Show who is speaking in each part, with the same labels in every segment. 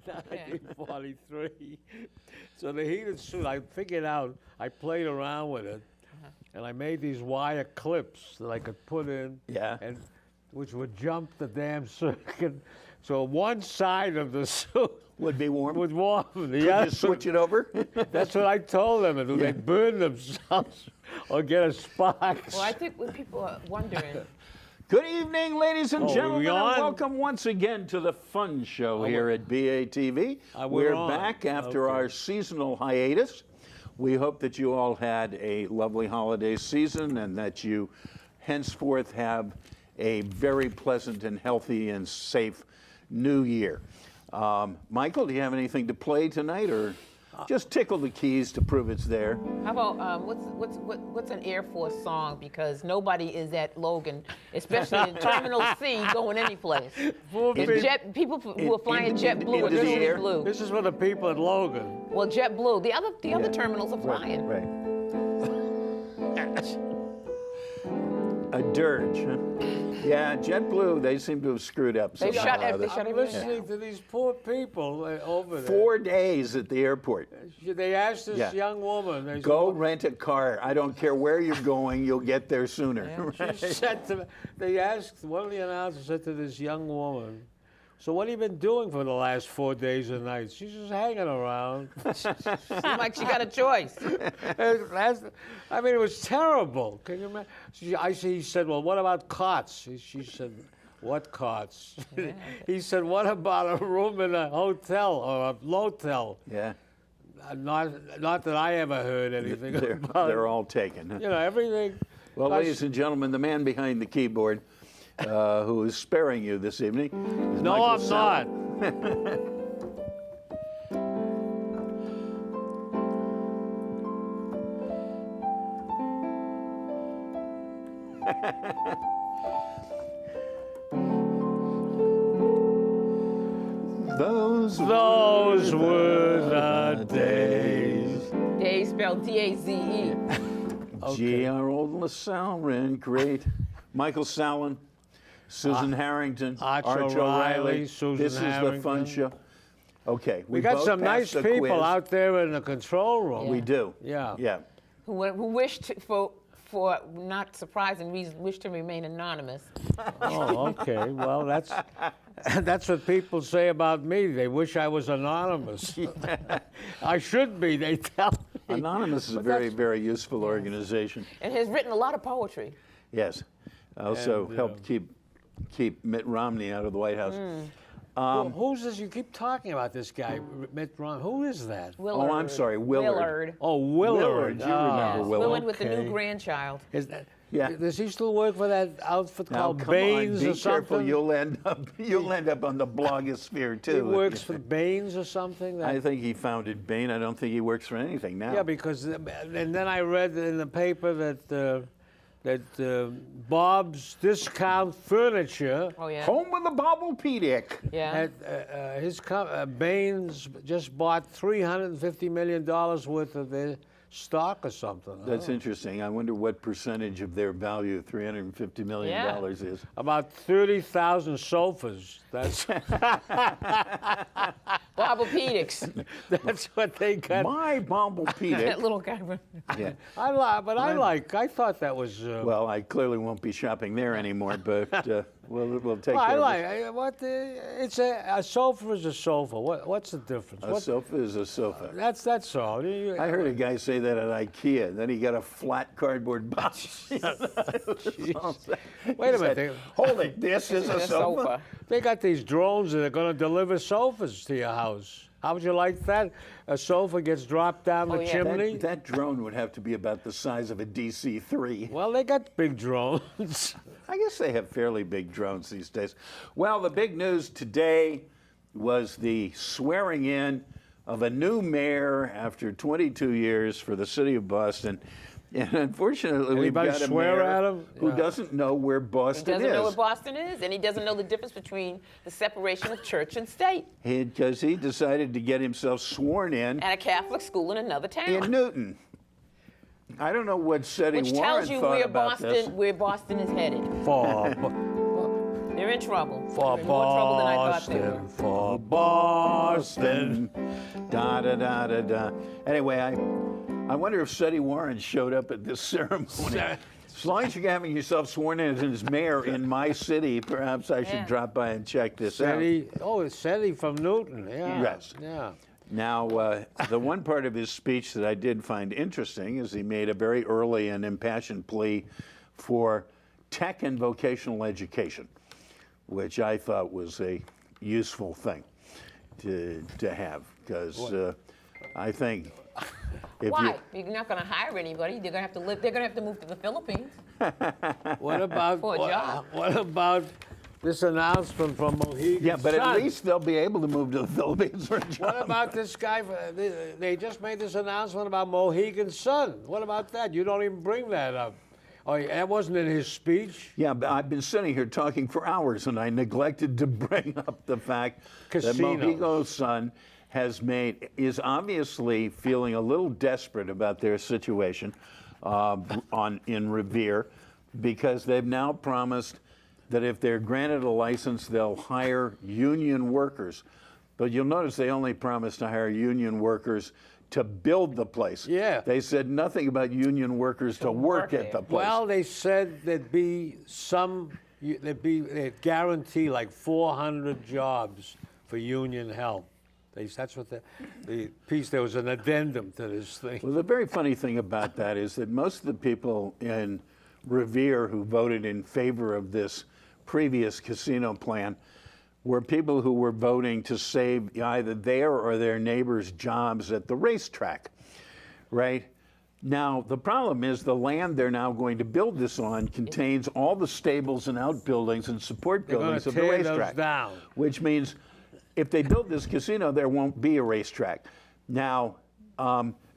Speaker 1: 1943. So the heated suit, I figured out, I played around with it, and I made these wire clips that I could put in, and which would jump the damn circuit. So one side of the suit
Speaker 2: would be warm.
Speaker 1: Would warm.
Speaker 2: Could you switch it over?
Speaker 1: That's what I told them. And they'd burn themselves or get a spark.
Speaker 3: Well, I think what people are wondering.
Speaker 2: Good evening, ladies and gentlemen, and
Speaker 1: on?
Speaker 2: welcome once again to the fun show here at BATV.
Speaker 1: We're
Speaker 2: back after our seasonal hiatus. We hope that you all had a lovely holiday season and that you henceforth have a very pleasant and healthy and safe new year. Michael, do you have anything to play tonight, or just tickle the keys to prove it's there?
Speaker 3: How about what's an Air Force song? Because nobody is at Logan, especially in Terminal C, going any place. People who are flying JetBlue are truly blue.
Speaker 1: This is for the people at Logan.
Speaker 3: Well, JetBlue. The other terminals are flying.
Speaker 2: Right. A dirge, huh? Yeah, JetBlue, they seem to have screwed up.
Speaker 3: They shut
Speaker 1: I'm listening to these poor people over there.
Speaker 2: 4 days at the airport.
Speaker 1: They asked this young woman. They
Speaker 2: Go rent a car. I don't care where you're going, you'll get there sooner.
Speaker 1: Yeah. She said to, they asked, one of the announcers said to this young woman, so what have you been doing for the last 4 days and nights? She's just hanging around.
Speaker 3: Seems like she got a choice.
Speaker 1: I mean, it was terrible. Can you imagine? He said, well, what about cots? She said, what cots? Yeah. He said, what about a room in a hotel or a motel?
Speaker 2: Yeah.
Speaker 1: Not that I ever heard anything about.
Speaker 2: They're all taken. Huh?
Speaker 1: You know, everything.
Speaker 2: Well, ladies and gentlemen, the man behind the keyboard, who is sparing you this evening.
Speaker 1: No, I'm not. Those were the days.
Speaker 3: Days spelled D-A-Z-E.
Speaker 2: Gee, our old LaSalle great. Michael Sallen, Susan Harrington, Arch O'Reilly.
Speaker 1: Susan
Speaker 2: this
Speaker 1: Harrington.
Speaker 2: Is the fun show. Okay,
Speaker 1: we got some nice people out there in the control room.
Speaker 2: Yeah. We do.
Speaker 1: Yeah.
Speaker 2: Yeah.
Speaker 3: Who wished for not surprising reasons, wish to remain anonymous.
Speaker 1: Oh, okay. Well, that's what people say about me. They wish I was anonymous. I should be, they tell me.
Speaker 2: Anonymous is a very, very useful organization.
Speaker 3: And has written a lot of poetry.
Speaker 2: Yes. Also helped keep Mitt Romney out of the White House.
Speaker 1: Well, who's this? You keep talking about this guy, Mitt Romney. Who is that?
Speaker 3: Willard.
Speaker 2: Oh, I'm sorry, Willard.
Speaker 1: Oh, Willard.
Speaker 2: You remember Willard.
Speaker 3: Willard with the new grandchild.
Speaker 1: Is that?
Speaker 2: Yeah.
Speaker 1: Does he still work for that outfit called Baines or something?
Speaker 2: Careful, you'll end up on the blogosphere too.
Speaker 1: He works for Baines or something?
Speaker 2: I think he founded Bain. I don't think he works for anything now.
Speaker 1: Yeah, because and then I read in the paper that Bob's Discount Furniture,
Speaker 2: Home of the
Speaker 3: Yeah.
Speaker 1: his Baines just bought $350 million worth of their stock or something.
Speaker 2: That's interesting. I wonder what percentage of their value $350 million is.
Speaker 1: About 30,000 sofas. That's
Speaker 3: Bobopedics.
Speaker 1: That's what they got.
Speaker 2: My Bombopedic.
Speaker 3: That little guy.
Speaker 2: Yeah.
Speaker 1: I thought that was.
Speaker 2: Well, I clearly won't be shopping there anymore, but we'll take care of it.
Speaker 1: It's a sofa is a sofa. What's the difference?
Speaker 2: A sofa is a sofa.
Speaker 1: That's all.
Speaker 2: I heard a guy say that at IKEA. Then he got a flat cardboard box.
Speaker 1: Wait a minute.
Speaker 2: Hold it. This is a sofa.
Speaker 1: They got these drones that are going to deliver sofas to your house. How would you like that? A sofa gets dropped down the chimney?
Speaker 2: That drone would have to be about the size of a DC-3.
Speaker 1: Well, they got big drones.
Speaker 2: I guess they have fairly big drones these days. Well, the big news today was the swearing in of a new mayor after 22 years for the city of Boston. And unfortunately, we've got a mayor who doesn't know where Boston is.
Speaker 3: He doesn't know where Boston is, and he doesn't know the difference between the separation of church and state.
Speaker 2: Because he decided to get himself sworn in.
Speaker 3: At a Catholic school in another town.
Speaker 2: In Newton. I don't know what City Warren thought about this.
Speaker 3: Which tells you where Boston is headed. They're in trouble.
Speaker 1: For
Speaker 3: They're in more trouble than I thought they were.
Speaker 1: Boston, for Boston.
Speaker 2: Da da da da da. Anyway, I wonder if Seti Warren showed up at this ceremony. As long as you're having yourself sworn in as mayor in my city, perhaps I should drop by and check this out.
Speaker 1: Oh, it's Seti from Newton. Yeah.
Speaker 2: Yes.
Speaker 1: Yeah.
Speaker 2: Now, the one part of his speech that I did find interesting is he made a very early and impassioned plea for tech and vocational education, which I thought was a useful thing to have, because I think if
Speaker 3: Why? You're not going to hire anybody. They're going to have to live. They're going to have to move to the Philippines.
Speaker 1: What about
Speaker 3: For a job.
Speaker 1: What about this announcement from Mohegan?
Speaker 2: yeah, but
Speaker 1: Sun?
Speaker 2: at least they'll be able to move to the Philippines for a job.
Speaker 1: What about this guy? They just made this announcement about Mohegan Sun. What about that? You don't even bring that up. Oh, that wasn't in his speech.
Speaker 2: Yeah, but I've been sitting here talking for hours, and I neglected to bring up the fact that
Speaker 1: Casinos.
Speaker 2: Mohegan Sun is obviously feeling a little desperate about their situation in Revere, because they've now promised that if they're granted a license, they'll hire union workers. But you'll notice they only promised to hire union workers to build the place.
Speaker 1: Yeah.
Speaker 2: They said nothing about union workers to work at the place.
Speaker 1: Well, they said they'd guarantee like 400 jobs for union help. That's what the piece, there was an addendum to this thing.
Speaker 2: Well, the very funny thing about that is that most of the people in Revere who voted in favor of this previous casino plan were people who were voting to save either their or their neighbors' jobs at the racetrack, right? Now, the problem is the land they're now going to build this on contains all the stables and outbuildings and support buildings of the
Speaker 1: tear those
Speaker 2: racetrack,
Speaker 1: down.
Speaker 2: which means if they build this casino, there won't be a racetrack. Now,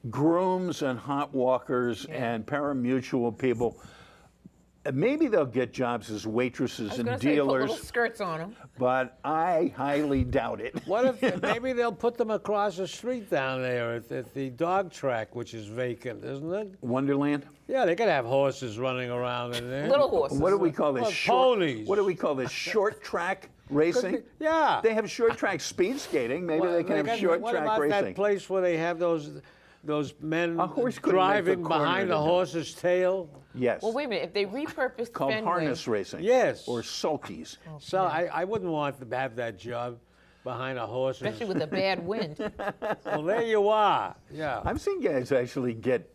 Speaker 2: grooms and hot walkers and parimutuel people, maybe they'll get jobs as waitresses and
Speaker 3: Put
Speaker 2: dealers,
Speaker 3: little skirts on them.
Speaker 2: but I highly doubt it.
Speaker 1: What if maybe they'll put them across the street down there at the dog track, which is vacant, isn't it?
Speaker 2: Wonderland?
Speaker 1: Yeah, they could have horses running around in there.
Speaker 3: Little horses.
Speaker 2: What do we call this?
Speaker 1: Well, ponies.
Speaker 2: What do we call this? Short track racing?
Speaker 1: Yeah.
Speaker 2: They have short track speed skating. Maybe
Speaker 1: Well,
Speaker 2: they can have short
Speaker 1: what
Speaker 2: track
Speaker 1: about
Speaker 2: racing.
Speaker 1: that place where they have those men
Speaker 2: A horse couldn't make the
Speaker 1: driving
Speaker 2: corner
Speaker 1: behind
Speaker 2: to
Speaker 1: the
Speaker 2: do it.
Speaker 1: horse's tail?
Speaker 2: Yes.
Speaker 3: Well, wait a minute. If they repurposed
Speaker 2: Called
Speaker 3: Fenway,
Speaker 2: harness racing.
Speaker 1: Yes.
Speaker 2: Or sulkies.
Speaker 1: So I wouldn't want to have that job behind a horse's.
Speaker 3: especially with a bad wind.
Speaker 1: Well, there you are. Yeah.
Speaker 2: I've seen guys actually get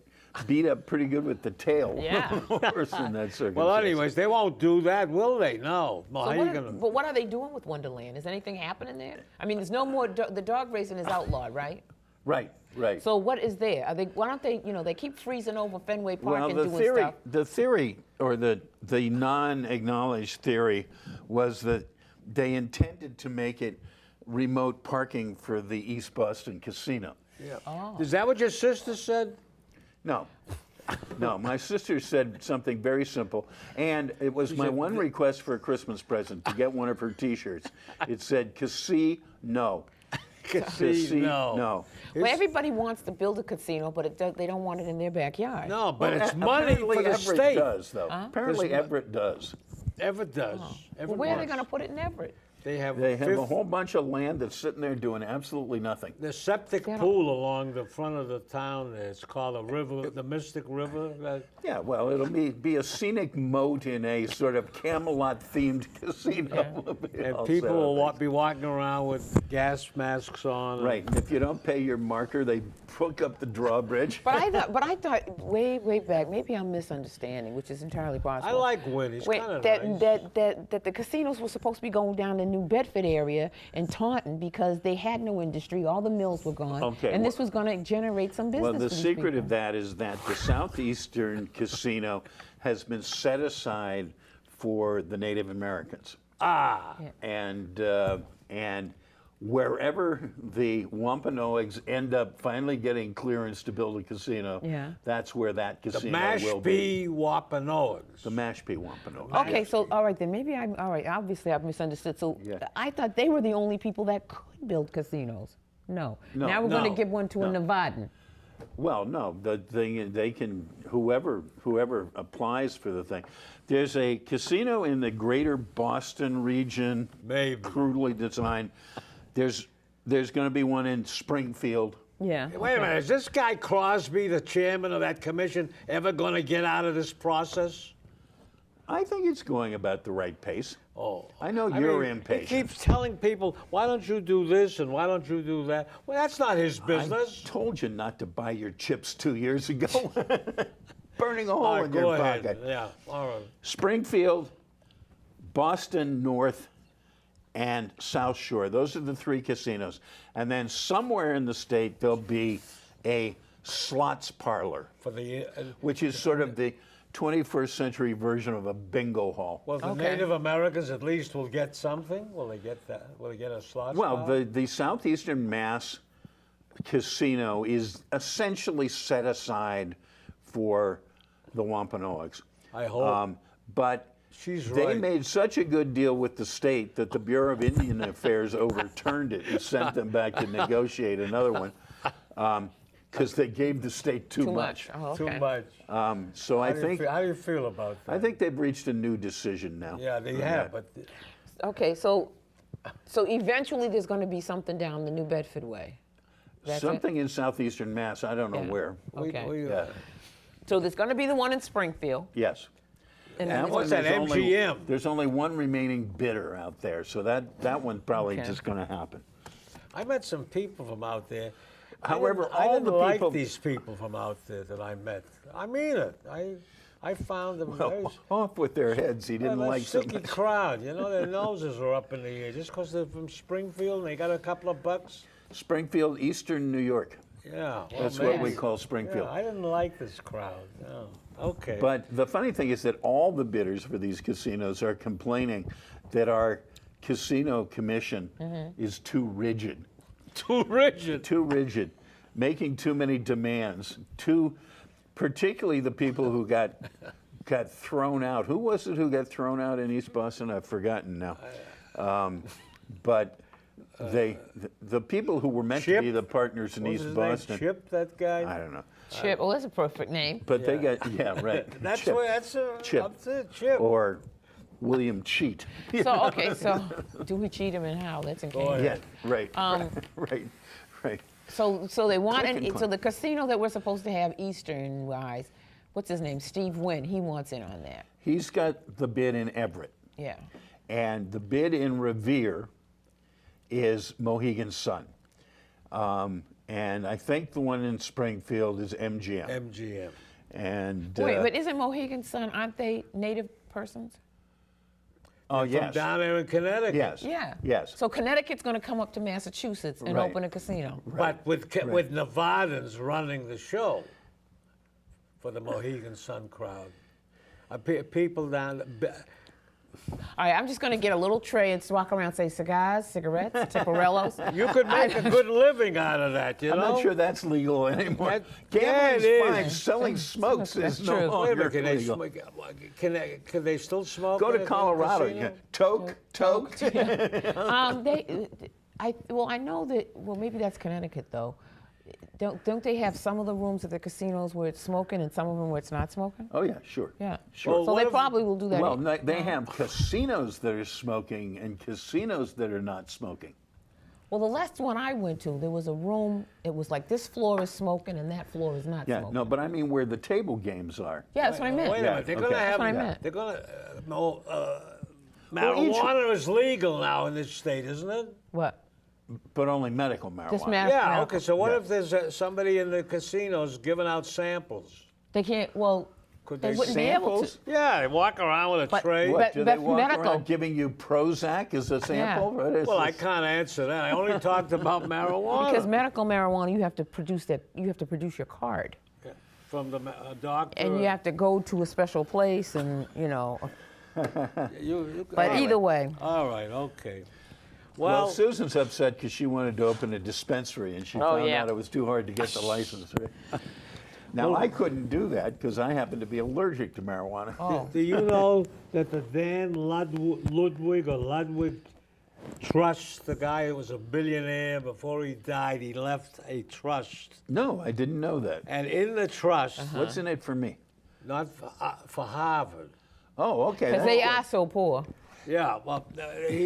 Speaker 2: beat up pretty good with the tail
Speaker 3: Yeah.
Speaker 2: of a horse in that circumstance.
Speaker 1: Well, anyways, they won't do that, will they? No. Well,
Speaker 3: So
Speaker 1: how you gonna?
Speaker 3: but what are they doing with Wonderland? Is anything happening there? I mean, there's no more. The dog racing is outlawed, right?
Speaker 2: Right, right.
Speaker 3: So what is there? Are they? Why don't they? They keep freezing over Fenway Park
Speaker 2: Well,
Speaker 3: and
Speaker 2: the
Speaker 3: doing
Speaker 2: theory,
Speaker 3: stuff.
Speaker 2: the theory, or the non-acknowledged theory, was that they intended to make it remote parking for the East Boston Casino.
Speaker 1: Yeah.
Speaker 3: Oh.
Speaker 1: Is that what your sister said?
Speaker 2: No. No, my sister said something very simple, and it was my one request for a Christmas present, to get one of her T-shirts. It said, "Casino."
Speaker 1: Casino.
Speaker 2: No.
Speaker 3: Well, everybody wants to build a casino, but they don't want it in their backyard.
Speaker 1: No, but it's money
Speaker 2: Apparently
Speaker 1: for the
Speaker 2: Everett
Speaker 1: state.
Speaker 2: does, though. Apparently Everett does.
Speaker 1: Everett does.
Speaker 3: Well,
Speaker 1: Everett
Speaker 3: where are they
Speaker 1: does.
Speaker 3: going to put it in Everett?
Speaker 1: They have
Speaker 2: They have a whole bunch of land that's sitting there doing absolutely nothing.
Speaker 1: The septic
Speaker 3: They don't-
Speaker 1: pool along the front of the town. It's called the river, the Mystic River.
Speaker 2: Yeah, well, it'll be a scenic moat in a sort of Camelot-themed casino.
Speaker 1: And people will be walking around with gas masks on.
Speaker 2: Right, and if you don't pay your marker, they hook up the drawbridge.
Speaker 3: But I thought way back. Maybe I'm misunderstanding, which is entirely possible.
Speaker 1: I like Wynn. He's
Speaker 3: Wait,
Speaker 1: kind of
Speaker 3: that,
Speaker 1: nice.
Speaker 3: that the casinos were supposed to be going down the New Bedford area and Taunton because they had no industry. All the mills were gone.
Speaker 2: Okay,
Speaker 3: and this was going to generate some business.
Speaker 2: Well, the
Speaker 3: for these
Speaker 2: secret
Speaker 3: people.
Speaker 2: of that is that the Southeastern Casino has been set aside for the Native Americans.
Speaker 1: Ah.
Speaker 3: Yeah.
Speaker 2: And wherever the Wampanoags end up finally getting clearance to build a casino,
Speaker 3: Yeah.
Speaker 2: that's where that
Speaker 1: The
Speaker 2: casino will be.
Speaker 1: Mashpee Wampanoags.
Speaker 2: The Mashpee Wampanoags.
Speaker 3: Okay, so all right then, maybe I'm all right. Obviously, I've misunderstood. So
Speaker 2: Yeah.
Speaker 3: I thought they were the only people that could build casinos. No.
Speaker 2: No.
Speaker 3: Now we're going
Speaker 1: No.
Speaker 3: to give one to a Nevadan.
Speaker 2: Well, no, the thing they can whoever applies for the thing. There's a casino in the greater Boston region,
Speaker 1: Maybe.
Speaker 2: crudely designed. There's going to be one in Springfield.
Speaker 3: Yeah.
Speaker 1: Wait a minute, is this guy Crosby, the chairman of that commission, ever going to get out of this process?
Speaker 2: I think it's going about the right pace.
Speaker 1: Oh,
Speaker 2: I know you're
Speaker 1: He
Speaker 2: impatient.
Speaker 1: keeps telling people, why don't you do this and why don't you do that? Well, that's not his business.
Speaker 2: I told you not to buy your chips 2 years ago. Burning a hole
Speaker 1: All right,
Speaker 2: in
Speaker 1: go
Speaker 2: your
Speaker 1: ahead.
Speaker 2: pocket.
Speaker 1: Yeah, all right.
Speaker 2: Springfield, Boston North, and South Shore. Those are the 3 casinos. And then somewhere in the state, there'll be a slots parlor,
Speaker 1: For the
Speaker 2: which is sort of the 21st century version of a bingo hall.
Speaker 1: well, the
Speaker 3: Okay.
Speaker 1: Native Americans at least will get something. Will they get that? Will they get a slot?
Speaker 2: Well,
Speaker 1: style?
Speaker 2: the Southeastern Mass Casino is essentially set aside for the Wampanoags.
Speaker 1: I hope.
Speaker 2: But
Speaker 1: She's
Speaker 2: they
Speaker 1: right.
Speaker 2: made such a good deal with the state that the Bureau of Indian Affairs overturned it and sent them back to negotiate another one because they gave the state too much.
Speaker 3: Oh, okay.
Speaker 1: Too much.
Speaker 2: So I think
Speaker 1: How do you feel about that?
Speaker 2: I think they've reached a new decision now.
Speaker 1: Yeah, they
Speaker 2: on
Speaker 1: have,
Speaker 2: that.
Speaker 1: but
Speaker 3: Okay, so eventually there's going to be something down the New Bedford Way. That's it?
Speaker 2: Something in southeastern Mass, I don't know
Speaker 3: Yeah.
Speaker 2: where.
Speaker 3: Okay.
Speaker 2: Yeah.
Speaker 3: So there's going to be the one in Springfield.
Speaker 2: Yes.
Speaker 3: And
Speaker 2: That
Speaker 3: then
Speaker 1: what's
Speaker 2: one,
Speaker 1: that,
Speaker 2: there's only-
Speaker 1: MGM?
Speaker 2: There's only one remaining bidder out there, so that one's probably
Speaker 3: Okay.
Speaker 2: just going to happen.
Speaker 1: I met some people from out there.
Speaker 2: However,
Speaker 1: I
Speaker 2: all
Speaker 1: didn't
Speaker 2: the
Speaker 1: like
Speaker 2: people-
Speaker 1: these people from out there that I met. I mean it. I found them very
Speaker 2: Off with their heads. He didn't
Speaker 1: a
Speaker 2: like
Speaker 1: sticky
Speaker 2: something.
Speaker 1: crowd. You know, their noses are up in the air just because they're from Springfield and they got a couple of bucks.
Speaker 2: Springfield, Eastern New York.
Speaker 1: Yeah, well,
Speaker 2: That's what we
Speaker 1: man.
Speaker 2: call Springfield.
Speaker 1: Yeah, I didn't like this crowd. No. Okay.
Speaker 2: But the funny thing is that all the bidders for these casinos are complaining that our casino commission is too rigid.
Speaker 1: too rigid.
Speaker 2: Too rigid, making too many demands. Particularly the people who got thrown out. Who was it who got thrown out in East Boston? I've forgotten now. But the people who were meant to
Speaker 1: Chip?
Speaker 2: be the partners in
Speaker 1: What was
Speaker 2: East
Speaker 1: his
Speaker 2: Boston.
Speaker 1: name? Chip, that guy?
Speaker 2: I don't know.
Speaker 3: Chip. Oh, that's a perfect name.
Speaker 2: But they
Speaker 1: Yeah.
Speaker 2: got right.
Speaker 1: That's
Speaker 2: Chip.
Speaker 1: where that's
Speaker 2: Chip.
Speaker 1: up to Chip.
Speaker 2: Or William Cheat.
Speaker 3: So okay, so do we cheat him and how? That's
Speaker 1: Go
Speaker 3: okay.
Speaker 1: ahead.
Speaker 2: Yeah, right. Right.
Speaker 3: So they want
Speaker 2: Click and
Speaker 3: so
Speaker 2: clank.
Speaker 3: the casino that we're supposed to have Eastern wise, what's his name? Steve Wynn. He wants in on that.
Speaker 2: He's got the bid in Everett.
Speaker 3: Yeah.
Speaker 2: And the bid in Revere is Mohegan Sun. And I think the one in Springfield is MGM.
Speaker 1: MGM.
Speaker 2: And
Speaker 3: Wait, but isn't Mohegan Sun? Aren't they native persons?
Speaker 2: oh
Speaker 1: From
Speaker 2: yes,
Speaker 1: down there in Connecticut.
Speaker 2: yes,
Speaker 3: Yeah.
Speaker 2: yes.
Speaker 3: So Connecticut's going to come up to Massachusetts and
Speaker 2: Right.
Speaker 3: open a casino.
Speaker 1: But with Nevadans running the show for the Mohegan Sun crowd. People down
Speaker 3: All right, I'm just going to get a little tray and walk around and say cigars, cigarettes, Tiparellos.
Speaker 1: you could make a good living out of that, you
Speaker 2: I'm
Speaker 1: know?
Speaker 2: not sure that's legal anymore.
Speaker 1: That-
Speaker 2: Gambling's
Speaker 1: yeah, it
Speaker 2: fine.
Speaker 1: is.
Speaker 2: Selling smokes
Speaker 3: That's
Speaker 2: is
Speaker 3: true.
Speaker 2: no
Speaker 3: Wait
Speaker 1: Wait a
Speaker 2: longer
Speaker 1: minute, can they
Speaker 2: legal.
Speaker 1: can they still smoke?
Speaker 2: Go
Speaker 1: in
Speaker 2: to
Speaker 1: a
Speaker 2: Colorado.
Speaker 1: casino?
Speaker 2: Toke.
Speaker 3: I know that. Well, maybe that's Connecticut though. Don't they have some of the rooms at the casinos where it's smoking and some of them where it's not smoking?
Speaker 2: Oh yeah, sure.
Speaker 3: Yeah.
Speaker 2: Sure.
Speaker 1: Well,
Speaker 3: So
Speaker 1: what
Speaker 3: they
Speaker 1: if-
Speaker 3: probably will do that.
Speaker 2: Well, they have casinos that are smoking and casinos that are not smoking.
Speaker 3: Well, the last one I went to, there was a room. It was like this floor is smoking and that floor is not
Speaker 2: Yeah,
Speaker 3: smoking.
Speaker 2: no, but I mean where the table games are.
Speaker 3: Yeah, that's what I meant.
Speaker 1: Wait a minute, they're
Speaker 2: okay.
Speaker 1: going to
Speaker 2: That's
Speaker 1: have.
Speaker 3: what I meant.
Speaker 1: They're going to.
Speaker 2: Well, each-
Speaker 1: Marijuana is legal now in this state, isn't it?
Speaker 3: What?
Speaker 2: But only medical marijuana.
Speaker 3: Just marijuana.
Speaker 1: Yeah. Okay. So what
Speaker 2: Yeah.
Speaker 1: if there's somebody in the casinos giving out samples?
Speaker 3: They can't. Well,
Speaker 1: Could
Speaker 3: they
Speaker 1: they
Speaker 3: wouldn't be able to.
Speaker 2: Samples?
Speaker 1: Yeah, they walk around with a
Speaker 3: But-
Speaker 1: tray.
Speaker 2: What, do they
Speaker 3: That's
Speaker 2: walk
Speaker 3: medical.
Speaker 2: around giving you Prozac as a sample? What is
Speaker 1: Well, I
Speaker 2: this?
Speaker 1: can't answer that. I only talked about marijuana.
Speaker 3: Because medical marijuana, you have to produce that. You have to produce your card,
Speaker 1: From the doctor.
Speaker 3: and you have to go to a special place, and you know. But
Speaker 1: all right.
Speaker 3: either way,
Speaker 1: All right. Okay.
Speaker 2: Well,
Speaker 1: Well,
Speaker 2: Susan's upset because she wanted to open a dispensary and she found
Speaker 3: yeah.
Speaker 2: out it was too hard to get the license. Right? Now, I couldn't do that because I happen to be allergic to marijuana.
Speaker 3: oh,
Speaker 1: do you know that the Dan Ludwig trust. The guy was a billionaire. Before he died, he left a trust.
Speaker 2: No, I didn't know that.
Speaker 1: And in the trust,
Speaker 2: What's in it for me?
Speaker 1: not for Harvard.
Speaker 2: Oh, okay.
Speaker 3: Because they are so poor.
Speaker 1: Yeah, well,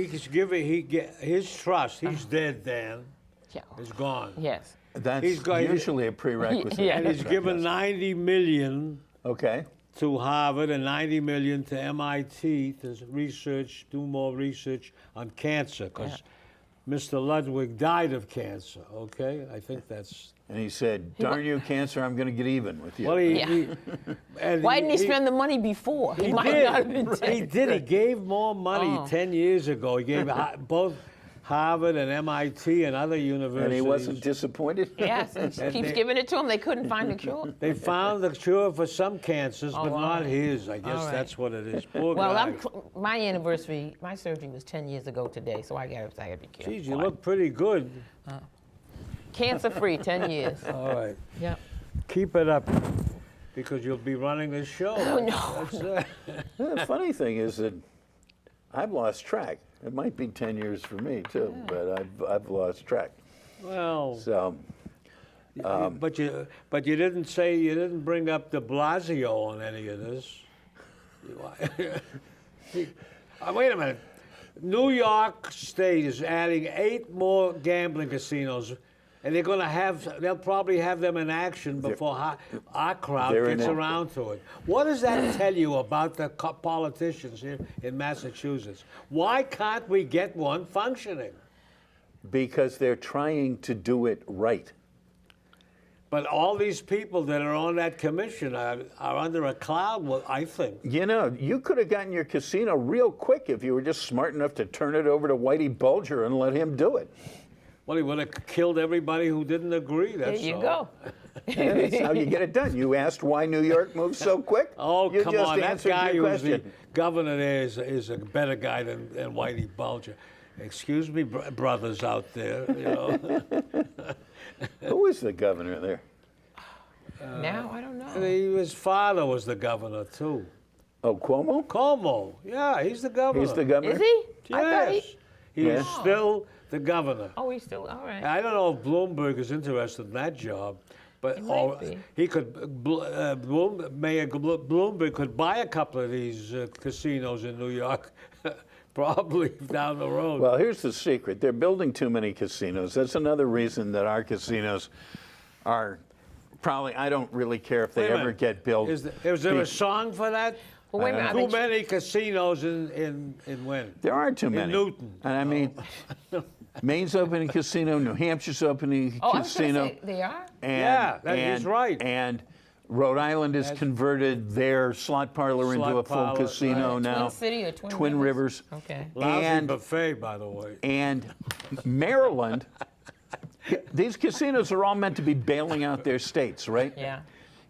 Speaker 1: his trust. He's dead, Dan.
Speaker 3: Yeah.
Speaker 1: Is gone.
Speaker 3: Yes.
Speaker 2: That's
Speaker 1: He's got-
Speaker 2: usually a prerequisite.
Speaker 3: Yeah.
Speaker 1: And he's given 90 million
Speaker 2: Okay.
Speaker 1: to Harvard and 90 million to MIT to do more research on cancer, because Mr. Ludwig died of cancer, okay? I think that's...
Speaker 2: And he said, darn you, cancer, I'm going to get even with you.
Speaker 1: Well, and
Speaker 3: Why didn't he spend the money before?
Speaker 1: He
Speaker 3: might
Speaker 1: did.
Speaker 3: not have been dead.
Speaker 1: He did. He gave more money 10 years ago. He gave both Harvard and MIT and other universities.
Speaker 2: And he wasn't disappointed?
Speaker 3: Yes, and keeps giving it to him. They couldn't find the cure.
Speaker 1: They found the cure for some cancers, but not his. I guess
Speaker 3: All right.
Speaker 1: that's what it is. Poor
Speaker 3: Well,
Speaker 1: guy.
Speaker 3: my anniversary, my surgery was 10 years ago today, so I got to be careful.
Speaker 1: Geez, you look pretty good.
Speaker 3: Cancer-free, 10 years.
Speaker 1: All right.
Speaker 3: Yep.
Speaker 1: Keep it up, because you'll be running this show.
Speaker 3: Oh, no.
Speaker 2: The funny thing is that I've lost track. It might be 10 years for me, too, but I've lost track.
Speaker 1: Well,
Speaker 2: So,
Speaker 1: but you didn't bring up de Blasio on any of this. Wait a minute. New York State is adding 8 more gambling casinos, and they'll probably have them in action before our crowd gets around to it. What does that tell you about the politicians here in Massachusetts? Why can't we get one functioning?
Speaker 2: because they're trying to do it right.
Speaker 1: But all these people that are on that commission are under a cloud, I think.
Speaker 2: You know, you could have gotten your casino real quick if you were just smart enough to turn it over to Whitey Bulger and let him do it.
Speaker 1: Well, he would have killed everybody who didn't agree. That's
Speaker 3: There you
Speaker 1: all.
Speaker 3: go.
Speaker 2: That's how you get it done. You asked why New York moved so quick.
Speaker 1: Oh,
Speaker 2: you
Speaker 1: come
Speaker 2: just
Speaker 1: on. That
Speaker 2: answered
Speaker 1: guy
Speaker 2: your
Speaker 1: who's the
Speaker 2: question.
Speaker 1: governor there is a better guy than Whitey Bulger. Excuse me, brothers out there. You know.
Speaker 2: Who is the governor there?
Speaker 3: Now, I don't know.
Speaker 1: His father was the governor, too.
Speaker 2: Oh, Cuomo?
Speaker 1: Cuomo. Yeah, he's the governor.
Speaker 2: He's the governor?
Speaker 3: Is he?
Speaker 1: Yes.
Speaker 3: I thought
Speaker 1: He is still the governor.
Speaker 3: Oh, he's still, all right.
Speaker 1: I don't know if Bloomberg is interested in that job, but
Speaker 3: He might be.
Speaker 1: he could. Mayor Bloomberg could buy a couple of these casinos in New York, probably down the road.
Speaker 2: Well, here's the secret. They're building too many casinos. That's another reason that our casinos are probably, I don't really care if they
Speaker 1: Wait a
Speaker 2: ever
Speaker 1: minute.
Speaker 2: get built.
Speaker 1: Is there a song for that?
Speaker 3: Well, wait a minute.
Speaker 1: Too many casinos in when?
Speaker 2: There are too many.
Speaker 1: Newton.
Speaker 2: And I mean, Maine's opening a casino, New Hampshire's opening a
Speaker 3: Oh, I was going
Speaker 2: casino.
Speaker 3: to say, they are?
Speaker 1: Yeah, he's right.
Speaker 2: And Rhode Island has converted their slot parlor into a full
Speaker 1: parlor,
Speaker 2: casino
Speaker 1: right.
Speaker 2: now.
Speaker 3: Twin City or Twin
Speaker 2: Twin Rivers.
Speaker 3: Okay.
Speaker 1: Lousy
Speaker 2: And-
Speaker 1: buffet, by the way.
Speaker 2: And Maryland, these casinos are all meant to be bailing out their states, right?
Speaker 3: Yeah.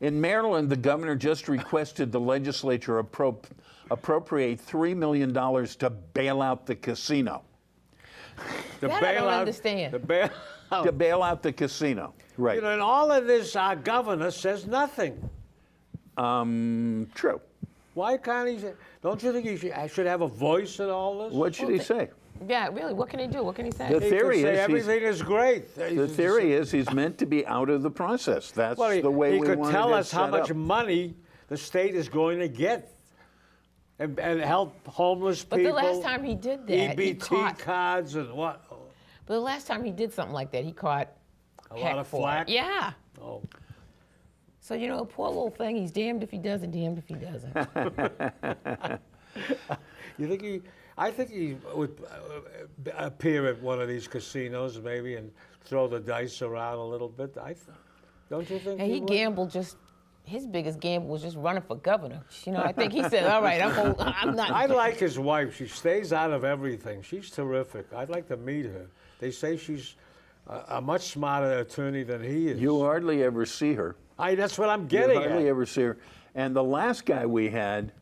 Speaker 2: In Maryland, the governor just requested the legislature appropriate $3 million to bail out the casino.
Speaker 3: That I don't understand.
Speaker 1: The bailout.
Speaker 2: To bail out the casino, right?
Speaker 1: You know, and all of this, our governor says nothing.
Speaker 2: True.
Speaker 1: Why can't he? Don't you think he should have a voice in all this?
Speaker 2: What should he say?
Speaker 3: Yeah, really, what can he do? What can he say?
Speaker 2: The
Speaker 1: He
Speaker 2: theory
Speaker 1: could say
Speaker 2: is
Speaker 1: everything is great.
Speaker 2: The theory is he's meant to be out of the process. That's
Speaker 1: Well,
Speaker 2: the way
Speaker 1: he
Speaker 2: we
Speaker 1: could
Speaker 2: wanted
Speaker 1: tell
Speaker 2: it
Speaker 1: us how
Speaker 2: set
Speaker 1: much
Speaker 2: up.
Speaker 1: money the state is going to get and help homeless
Speaker 3: But
Speaker 1: people.
Speaker 3: the last time he did that, he
Speaker 1: EBT
Speaker 3: caught.
Speaker 1: cards and what?
Speaker 3: But the last time he did something like that, he caught
Speaker 1: A
Speaker 3: heck
Speaker 1: lot of
Speaker 3: for it.
Speaker 1: flack?
Speaker 3: Yeah.
Speaker 1: Oh.
Speaker 3: So, you know, poor little thing, he's damned if he does and damned if he doesn't.
Speaker 1: You think I think he would appear at one of these casinos maybe and throw the dice around a little bit. Don't you think?
Speaker 3: And he
Speaker 1: would?
Speaker 3: gambled just, his biggest gamble was just running for governor. You know, I think he said, all right, I'm not.
Speaker 1: I like his wife. She stays out of everything. She's terrific. I'd like to meet her. They say she's a much smarter attorney than he is.
Speaker 2: You hardly ever see her.
Speaker 1: That's what I'm
Speaker 2: You
Speaker 1: getting
Speaker 2: hardly
Speaker 1: at.
Speaker 2: ever see her. And the last guy we had,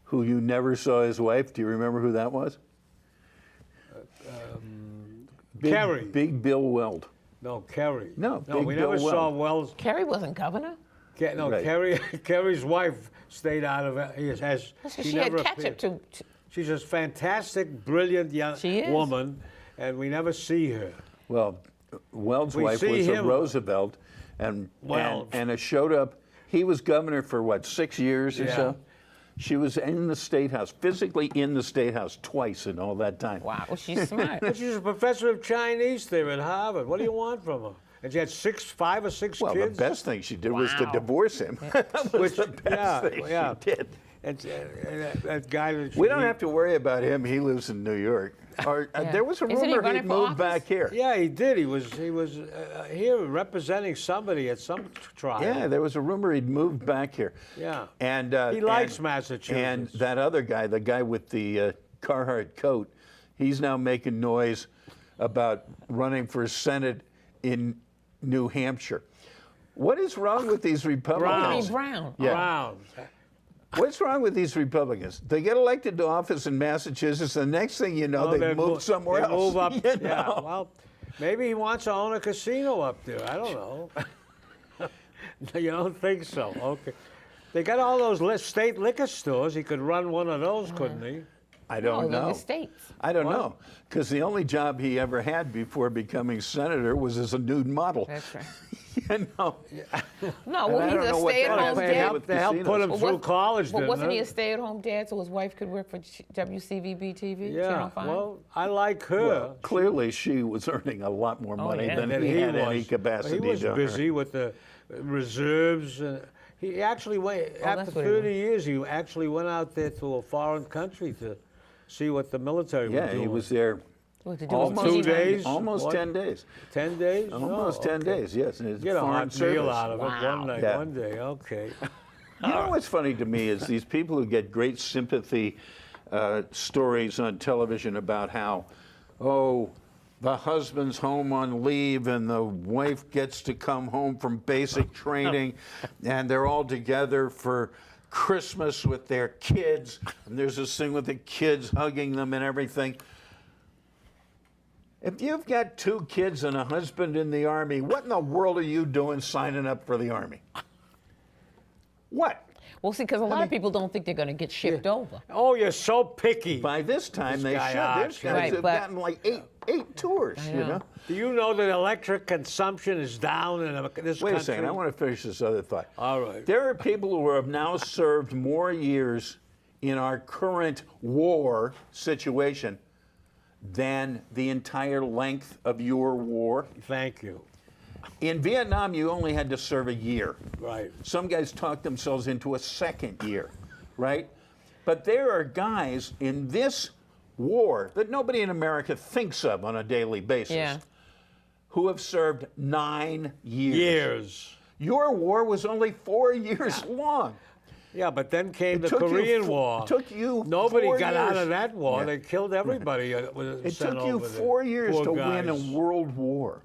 Speaker 2: who you never saw his wife, do you remember who that was?
Speaker 1: Kerry.
Speaker 2: Big Bill Weld.
Speaker 1: No, Kerry.
Speaker 2: No, Big
Speaker 1: we
Speaker 2: Bill
Speaker 1: never saw
Speaker 2: Wells.
Speaker 1: Wells.
Speaker 3: Kerry wasn't governor.
Speaker 2: Right.
Speaker 1: Kerry's wife stayed out of it.
Speaker 3: Well, she had ketchup
Speaker 1: She's a fantastic, brilliant young woman, and we never see her.
Speaker 2: Well, Weld's wife was a Roosevelt, and showed up. He was governor for what, 6 years or so? She was in the State House, physically in the State House twice in all that time.
Speaker 3: Wow, well, she's smart.
Speaker 1: But she's a professor of Chinese there at Harvard. What do you want from her? And she had 5 or 6 kids?
Speaker 2: Well, the best thing she did was to divorce him. That was the best thing she did.
Speaker 1: That guy that
Speaker 2: we don't have to worry about him. He lives in New York. Or, there was a rumor he'd moved back here.
Speaker 1: Yeah, he did. He was here representing somebody at some trial.
Speaker 2: Yeah, there was a rumor he'd moved back here.
Speaker 1: Yeah.
Speaker 2: And
Speaker 1: he likes Massachusetts.
Speaker 2: And that other guy, the guy with the Carhartt coat, he's now making noise about running for Senate in New Hampshire. What is wrong with these Republicans?
Speaker 3: Brown.
Speaker 2: Yeah.
Speaker 1: Brown.
Speaker 2: What's wrong with these Republicans? They get elected to office in Massachusetts, the next thing you know, they move somewhere else.
Speaker 1: Move up.
Speaker 2: You know?
Speaker 1: Yeah, well, maybe he wants to own a casino up there. I don't know. You don't think so? Okay. They got all those state liquor stores. He could run one of those, couldn't he?
Speaker 2: I don't know.
Speaker 3: The states.
Speaker 2: I don't know. Because the only job he ever had before becoming senator was as a nude model.
Speaker 3: That's right.
Speaker 2: You know?
Speaker 3: No, well, he's a stay-at-home dad.
Speaker 1: They helped put him through college,
Speaker 3: But
Speaker 1: didn't
Speaker 3: wasn't
Speaker 1: they?
Speaker 3: he a stay-at-home dad so his wife could work for WCVB TV?
Speaker 1: Yeah,
Speaker 3: Channel 5?
Speaker 1: well, I like her.
Speaker 2: Well, clearly she was earning a lot more money than he had any capacity to.
Speaker 1: He was busy with the reserves. He actually went, after 30 years, he actually went out there to a foreign country to see what the military was doing.
Speaker 2: Yeah, he was there
Speaker 1: almost 2 days.
Speaker 2: Almost 10 days.
Speaker 1: 10 days?
Speaker 2: Almost 10 days, yes. And
Speaker 1: get a hot meal out of it one day, okay.
Speaker 2: You know what's funny to me is these people who get great sympathy stories on television about how, the husband's home on leave and the wife gets to come home from basic training and they're all together for Christmas with their kids, and there's this thing with the kids hugging them and everything. If you've got 2 kids and a husband in the Army, what in the world are you doing signing up for the Army? What?
Speaker 3: Well, see, because a lot of people don't think they're going to get shipped over.
Speaker 1: Oh, you're so picky.
Speaker 2: By this time, they should. There's guys who've gotten like eight tours, you know?
Speaker 1: Do you know that electric consumption is down in this country?
Speaker 2: Wait a second, I want to finish this other thought.
Speaker 1: All right.
Speaker 2: There are people who have now served more years in our current war situation than the entire length of your war.
Speaker 1: Thank you.
Speaker 2: In Vietnam, you only had to serve a year.
Speaker 1: Right.
Speaker 2: Some guys talked themselves into a second year, right? But there are guys in this war that nobody in America thinks of on a daily basis who have served 9 years. Your war was only 4 years long.
Speaker 1: Yeah, but then came the Korean War.
Speaker 2: It took you
Speaker 1: Nobody
Speaker 2: 4
Speaker 1: got
Speaker 2: years.
Speaker 1: out of that war.
Speaker 2: Yeah.
Speaker 1: They killed everybody.
Speaker 2: It took you 4 years to win a world war.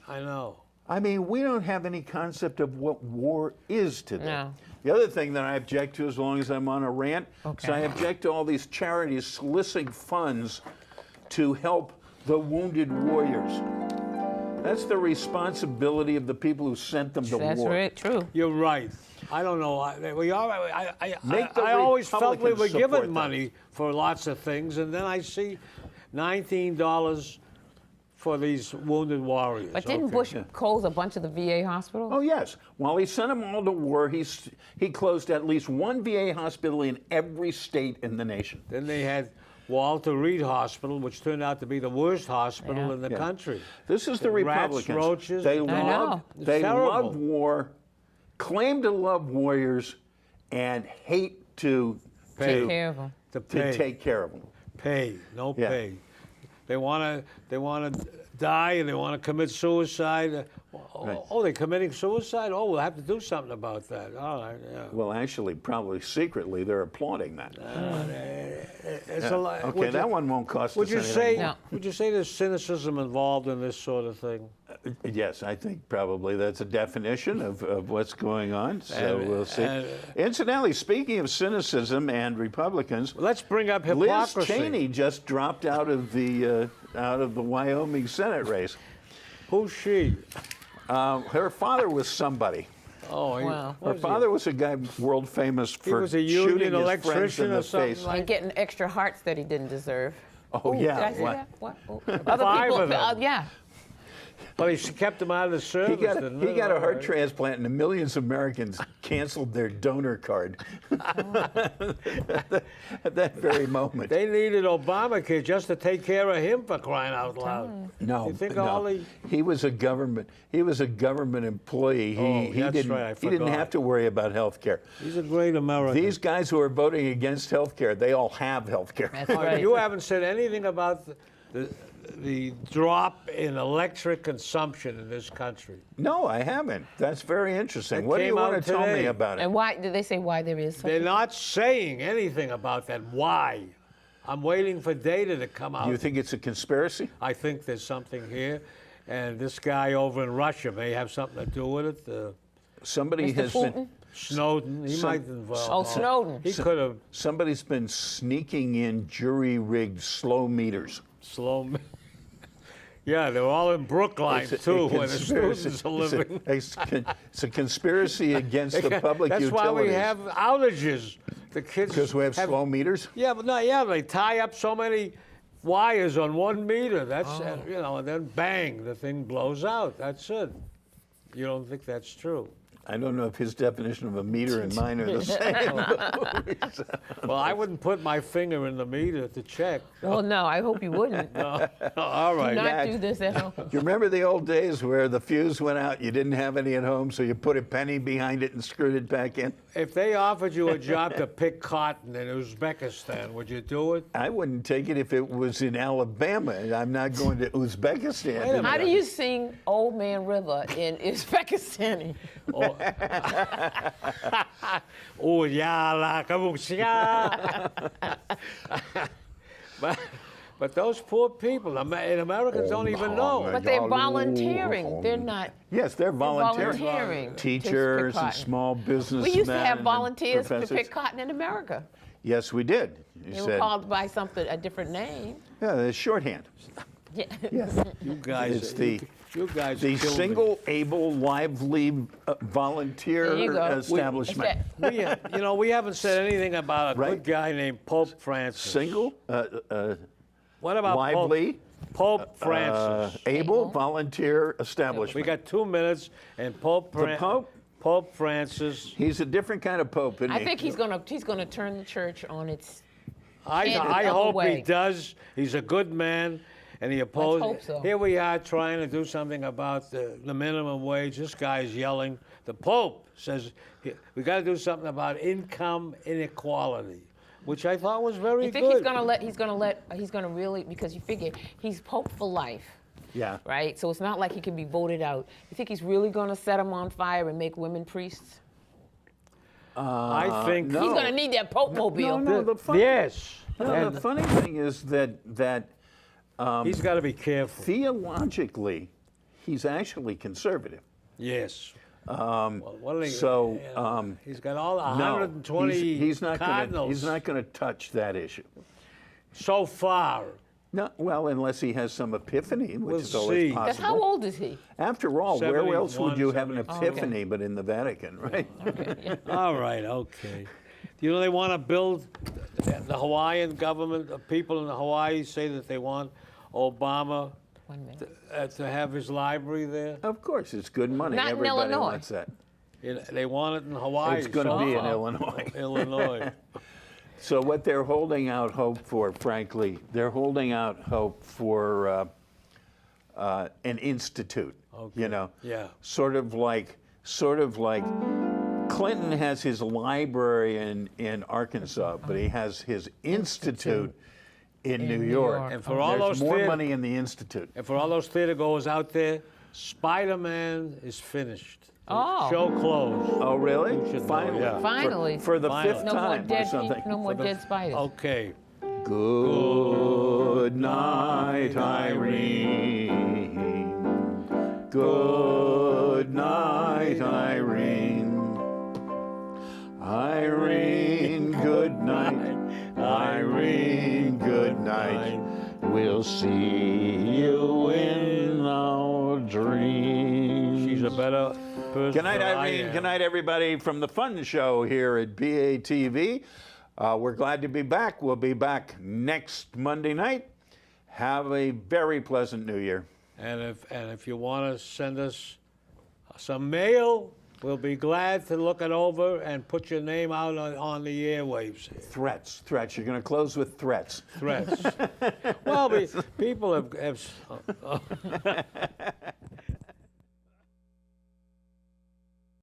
Speaker 1: I know.
Speaker 2: I mean, we don't have any concept of what war is today.
Speaker 3: No.
Speaker 2: The other thing that I object to, as long as I'm on a rant, is I object to all these charities soliciting funds to help the wounded warriors. That's the responsibility of the people who sent them to war.
Speaker 3: That's right, true.
Speaker 1: You're right. I don't know. I always felt we were given money for lots of things, and then I see $19 for these wounded warriors.
Speaker 3: But didn't Bush close a bunch of the VA hospitals?
Speaker 2: Oh, yes. While he sent them all to war, he closed at least one VA hospital in every state in the nation.
Speaker 1: Then they had Walter Reed Hospital, which turned out to be the worst hospital in the country.
Speaker 2: This is the Republicans.
Speaker 1: Rats, roaches.
Speaker 2: They love war, claim to love warriors, and hate to
Speaker 3: take care of them.
Speaker 1: To
Speaker 2: take care of them.
Speaker 1: Pay, no pay. They want to die and they want to commit suicide. Oh, they're committing suicide? Oh, we'll have to do something about that. All right, yeah.
Speaker 2: Well, actually, probably secretly, they're applauding that.
Speaker 1: It's a lot.
Speaker 2: Okay, that one won't cost us anything.
Speaker 1: Would you say there's cynicism involved in this sort of thing?
Speaker 2: Yes, I think probably that's a definition of what's going on. So we'll see. Incidentally, speaking of cynicism and Republicans,
Speaker 1: let's bring up hypocrisy.
Speaker 2: Liz Cheney just dropped out of the Wyoming Senate race.
Speaker 1: Who's she?
Speaker 2: Her father was somebody.
Speaker 1: Oh,
Speaker 3: Wow.
Speaker 2: Her father was a guy world famous for
Speaker 1: was a
Speaker 2: shooting
Speaker 1: union
Speaker 2: his friends in
Speaker 1: electrician
Speaker 2: the
Speaker 1: or something
Speaker 2: face.
Speaker 1: like
Speaker 3: And getting extra hearts that he didn't deserve.
Speaker 2: Oh,
Speaker 3: Ooh,
Speaker 2: yeah.
Speaker 3: Did I say
Speaker 2: What?
Speaker 3: that? What? Oh. Other
Speaker 1: Five
Speaker 3: people,
Speaker 1: of them.
Speaker 3: yeah.
Speaker 1: But he kept him out of the service.
Speaker 2: He got a heart transplant, and millions of Americans canceled their donor card at that very moment.
Speaker 1: They needed Obamacare just to take care of him, for crying out loud.
Speaker 2: No,
Speaker 1: You think
Speaker 2: no.
Speaker 1: all the
Speaker 2: He was a government employee. He
Speaker 1: that's
Speaker 2: didn't.
Speaker 1: right, I
Speaker 2: He didn't
Speaker 1: forgot.
Speaker 2: have to worry about health care.
Speaker 1: he's a great American.
Speaker 2: These guys who are voting against health care, they all have health care.
Speaker 3: That's right.
Speaker 1: You haven't said anything about the drop in electric consumption in this country.
Speaker 2: No, I haven't. That's very interesting.
Speaker 1: It
Speaker 2: What do you
Speaker 1: came
Speaker 2: want
Speaker 1: out
Speaker 2: to tell me
Speaker 1: today.
Speaker 2: about it?
Speaker 3: And why did they say why there is
Speaker 1: They're
Speaker 3: something?
Speaker 1: not saying anything about that. Why? I'm waiting for data to come out.
Speaker 2: Do you think it's a conspiracy?
Speaker 1: I think there's something here, and this guy over in Russia may have something to do with it.
Speaker 2: Somebody
Speaker 3: Mr.
Speaker 2: has
Speaker 3: Putin?
Speaker 2: been.
Speaker 1: Snowden, he
Speaker 2: Some-
Speaker 1: might involve.
Speaker 3: Oh, Snowden.
Speaker 1: He could have
Speaker 2: Somebody's been sneaking in jury-rigged slow meters.
Speaker 1: slow. Yeah, they're all in Brookline
Speaker 2: It's a
Speaker 1: too, where the
Speaker 2: conspiracy.
Speaker 1: students are living.
Speaker 2: It's a conspiracy against the public
Speaker 1: That's
Speaker 2: utilities.
Speaker 1: why we have outages. The kids
Speaker 2: Because we have slow meters?
Speaker 1: Yeah, but no, yeah, they tie up so many wires on 1 meter. That's
Speaker 2: Oh.
Speaker 1: and then bang, the thing blows out. That's it. You don't think that's true?
Speaker 2: I don't know if his definition of a meter and mine are the same.
Speaker 1: Well, I wouldn't put my finger in the meter to check.
Speaker 3: Well, no, I hope you wouldn't. Do
Speaker 1: All right.
Speaker 3: not do this at home.
Speaker 2: You remember the old days where the fuse went out, you didn't have any at home, so you put a penny behind it and screwed it back in?
Speaker 1: If they offered you a job to pick cotton in Uzbekistan, would you do it?
Speaker 2: I wouldn't take it if it was in Alabama. I'm not going to Uzbekistan.
Speaker 3: How do you sing Old Man River in Uzbekistani?
Speaker 1: Oh, yeah, la kabushka. But those poor people, and Americans don't even know.
Speaker 3: But they're volunteering. They're not
Speaker 2: Yes, they're volunteering.
Speaker 3: volunteering.
Speaker 2: Teachers
Speaker 3: to pick
Speaker 2: and
Speaker 3: cotton.
Speaker 2: small businessmen.
Speaker 3: We used to have
Speaker 2: and
Speaker 3: volunteers to
Speaker 2: professors.
Speaker 3: pick cotton in America.
Speaker 2: Yes, we did. You
Speaker 3: They were
Speaker 2: said,
Speaker 3: called by something, a different name.
Speaker 2: yeah, the shorthand.
Speaker 3: Yeah.
Speaker 2: Yes.
Speaker 1: You guys,
Speaker 2: It's the-
Speaker 1: you guys
Speaker 2: The
Speaker 1: killed me.
Speaker 2: single, able, lively volunteer
Speaker 3: There you go.
Speaker 2: establishment.
Speaker 1: We haven't said anything about a
Speaker 2: Right.
Speaker 1: good guy named Pope Francis.
Speaker 2: Single,
Speaker 1: What about
Speaker 2: lively,
Speaker 1: Pope Francis?
Speaker 2: able, volunteer establishment.
Speaker 1: We got 2 minutes, and Pope Francis.
Speaker 2: He's a different kind of pope, isn't
Speaker 3: I
Speaker 2: he?
Speaker 3: think he's gonna turn the church on its.
Speaker 1: I
Speaker 3: the other
Speaker 1: hope he
Speaker 3: way.
Speaker 1: does. He's a good man, and he opposes.
Speaker 3: hope so.
Speaker 1: Here we are trying to do something about the minimum wage. This guy's yelling. The Pope says we got to do something about income inequality, which I thought was very
Speaker 3: You think
Speaker 1: good.
Speaker 3: he's gonna really, because you figure he's Pope for life,
Speaker 2: Yeah.
Speaker 3: right? So it's not like he can be voted out. You think he's really gonna set him on fire and make women priests?
Speaker 1: I think
Speaker 2: no.
Speaker 3: He's gonna need that Pope mobile.
Speaker 2: No, the funny,
Speaker 1: yes.
Speaker 2: no,
Speaker 1: And
Speaker 2: the funny thing is that
Speaker 1: he's got to be careful.
Speaker 2: theologically, he's actually conservative.
Speaker 1: Yes.
Speaker 2: He's
Speaker 1: He's got all
Speaker 2: no,
Speaker 1: 120
Speaker 2: he's not
Speaker 1: cardinals
Speaker 2: He's not going to touch that issue.
Speaker 1: so far.
Speaker 2: No, well, unless he has some epiphany, which
Speaker 1: We'll
Speaker 2: is always
Speaker 1: see.
Speaker 2: possible.
Speaker 3: Because how old is he?
Speaker 2: After all, where else would
Speaker 1: 71,
Speaker 2: you have an
Speaker 1: 72.
Speaker 2: epiphany but in the Vatican, right?
Speaker 1: All right, okay. You know, they want to build, the Hawaiian government, the people in Hawaii say that they want Obama
Speaker 3: 1 minute.
Speaker 1: to have his library there.
Speaker 2: Of course, it's good money.
Speaker 3: Not in
Speaker 2: Everybody
Speaker 3: Illinois.
Speaker 2: wants that.
Speaker 1: They want it in Hawaii.
Speaker 2: It's going to
Speaker 1: so
Speaker 2: be in
Speaker 1: far.
Speaker 2: Illinois.
Speaker 1: Illinois.
Speaker 2: So what they're holding out hope for, frankly, they're holding out hope for an institute.
Speaker 1: Okay.
Speaker 2: You know,
Speaker 1: Yeah.
Speaker 2: sort of like Clinton has his library in Arkansas, but he has his institute in New York.
Speaker 1: And for all
Speaker 2: There's
Speaker 1: those
Speaker 2: more
Speaker 1: theater-
Speaker 2: money in the institute.
Speaker 1: And for all those theater goers out there, Spider-Man is finished.
Speaker 3: Oh.
Speaker 1: Show closed.
Speaker 2: Oh, really?
Speaker 1: You should know,
Speaker 2: Finally.
Speaker 1: yeah.
Speaker 3: Finally.
Speaker 2: For the
Speaker 1: Finally.
Speaker 2: fifth
Speaker 3: No more
Speaker 2: time or
Speaker 3: dead
Speaker 2: something.
Speaker 3: no more dead spiders.
Speaker 1: Okay.
Speaker 2: Good night, Irene. Good night, Irene. Irene, good night. Irene, good night. We'll see you in our dreams.
Speaker 1: She He's a better person.
Speaker 2: Good night,
Speaker 1: than I
Speaker 2: Irene.
Speaker 1: am.
Speaker 2: Good night, everybody, from the Fun Show here at BATV. We're glad to be back. We'll be back next Monday night. Have a very pleasant New Year.
Speaker 1: And if you want to send us some mail, we'll be glad to look it over and put your name out on the airwaves.
Speaker 2: Threats. You're going to close with threats.
Speaker 1: Threats. Well, people have